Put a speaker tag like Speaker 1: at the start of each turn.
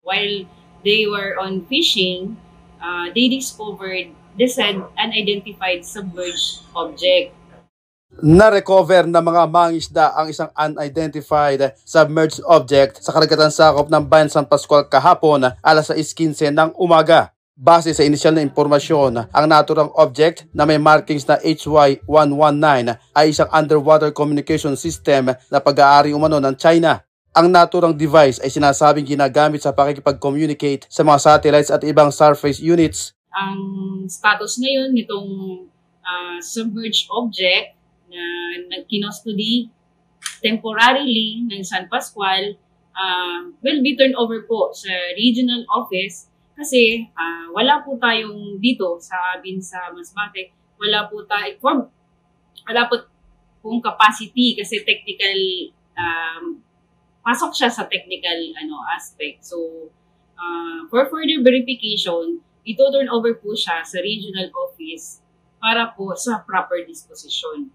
Speaker 1: While they were on fishing, they discovered this unidentified submerged object.
Speaker 2: Na-recover ng mga mangisda ang isang unidentified submerged object sa karagatan sakop ng Bayan San Pascual kahapon alas 6:15 ng umaga. Base sa inisyal na impormasyon, ang naturang object na may markings na HY-119 ay isang underwater communication system na pag-aari umano ng China. Ang naturang device ay sinasabing ginagamit sa pakikipag-communicate sa mga satellites at ibang surface units.
Speaker 1: Ang status ngayon nitong submerged object na kinustody temporarily ng San Pascual will be turned over po sa regional office kasi wala po tayong dito sa amin sa Masbate, wala po pong capacity kasi technical pasok siya sa technical aspect. So for further verification, ito turn over po siya sa regional office para po sa proper disposition.